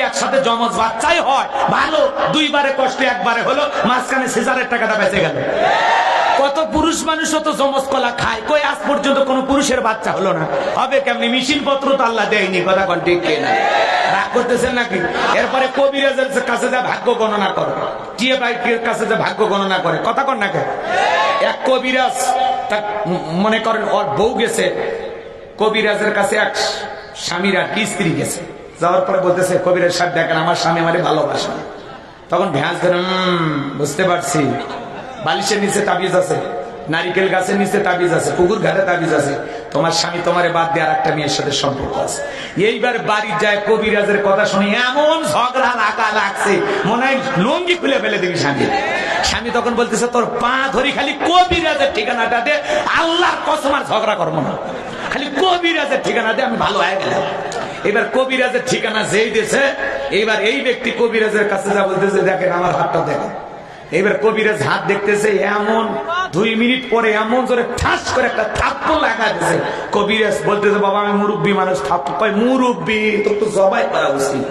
একসাথে জমজ বাচ্চাই হয় ভালো, দুইবারে কষ্ট একবারে হলো, মাঝখানে সিজারের টাকাটা বেঁচে গেল। কত পুরুষ মানুষ তো জমজ কলা খায়, কই আজ পর্যন্ত কোন পুরুষের বাচ্চা হলো না। হবে কেমনি? মেশিন পত্র তো আল্লাহ দেয়নি, কথা কোন ঠিক কিনা? রাগ করতেছেন নাকি? এরপরে কবিরাজের কাছে যা ভাগ্য গণনা করে, টিএ বাইকের কাছে যা ভাগ্য গণনা করে, কথা কন নাকি? এক কবিরাজ মনে করেন ওর বউ গেছে কবিরাজের কাছে, এক স্বামীর আর স্ত্রী গেছে, যাওয়ার পরে বলতেছে কবিরাজ সাহেব দেখেন আমার স্বামী আমারে ভালোবাসে। তখন ভ্যাঁস ধরে বুঝতে পারছি, বালিশের নিচে তাবিজ আছে, নারিকেল গাছের নিচে তাবিজ আছে, পুকুর ঘাটে তাবিজ আছে, তোমার স্বামী তোমারে বাদ দিয়ে আর একটা মেয়ের সাথে সম্পর্ক আছে। এইবার বাড়ি যায়, কবিরাজের কথা শুনে এমন ঝগড়া লাগা লাগছে মনে হয় লুঙ্গি খুলে ফেলে দিবি স্বামী। স্বামী তখন বলতেছে তোর পা ধরি খালি কবিরাজের ঠিকানাটা দে, আল্লাহর কসম আর ঝগড়া করবো না, খালি কবিরাজের ঠিকানা দে, আমি ভালো হয়ে গেলাম। এবার কবিরাজের ঠিকানা যেই দিয়েছে, এইবার এই ব্যক্তি কবিরাজের কাছে যা বলতেছে দেখেন আমার হাতটা দেখেন। এবার কবিরাজ হাত দেখতেছে, এমন 2 মিনিট পরে এমন জোরে ঠাস করে একটা থাপ্পড় লাগা দিয়েছে। কবিরাজ বলতেছে বাবা আমি মুরব্বী মানুষ, থাপ্পড় মুরব্বী তোর তো জবাই করা উচিত।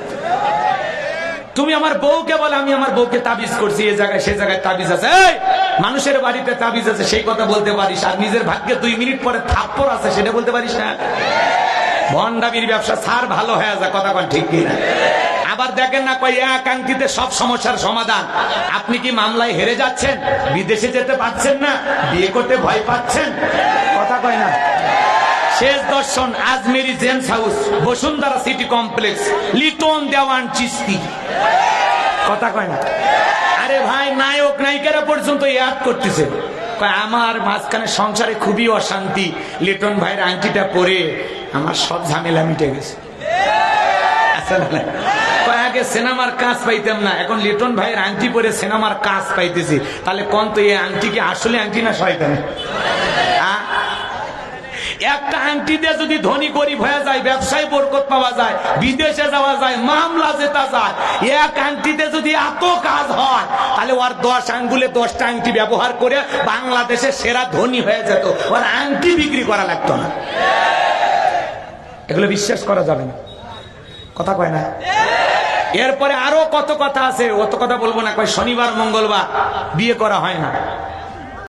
তুমি আমার বউকে বলে আমি আমার বউকে তাবিজ করছি, এই জায়গায় সে জায়গায় তাবিজ আছে, মানুষের বাড়িতে তাবিজ আছে সেই কথা বলতে পারিস, আর নিজের ভাগ্যে 2 মিনিট পরে থাপ্পড় আছে সেটা বলতে পারিস না? ভণ্ডামির ব্যবসা ছাড়, ভালো হয়ে যা, কথা কোন ঠিক কিনা? আবার দেখেন না কই এক আংটিতে সব সমস্যার সমাধান। আপনি কি মামলায় হেরে যাচ্ছেন, বিদেশে যেতে পারছেন না, বিয়ে করতে ভয় পাচ্ছেন, কথা কয় না? শেষ দর্শন Ajmeri gents house, Bashundhara city complex, Liton Dewan Chishti, কথা কয় না? আরে ভাই নায়ক নায়িকারা পর্যন্ত ইয়াদ করতেছে, আমার মাঝখানে সংসারে খুবই অশান্তি, লিটন ভাইয়ের আংটিটা পরে আমার সব ঝামেলা মিটে গেছে। আগে সিনেমার কাজ পাইতাম না, এখন লিটন ভাইয়ের আংটি পরে সিনেমার কাজ পাইতেছি। তাহলে কোন তো এই আংটি কি আসলে আংটি না শয়তানি? একটা আংটি দিয়ে যদি ধনী গরিব হয়ে যায়, ব্যবসায় বরকত পাওয়া যায়, বিদেশে যাওয়া যায়, মামলা জেতা যায়, এক আংটিতে যদি এত কাজ হয় তাহলে ওর 10 আঙ্গুলে 10টা আংটি ব্যবহার করে বাংলাদেশের সেরা ধনী হয়ে যেত, ওর আংটি বিক্রি করা লাগতো না। এগুলো বিশ্বাস করা যাবে না, কথা কয় না? এরপরে আরো কত কথা আছে, অত কথা বলবো না। কয় শনিবার মঙ্গলবার বিয়ে করা হয় না,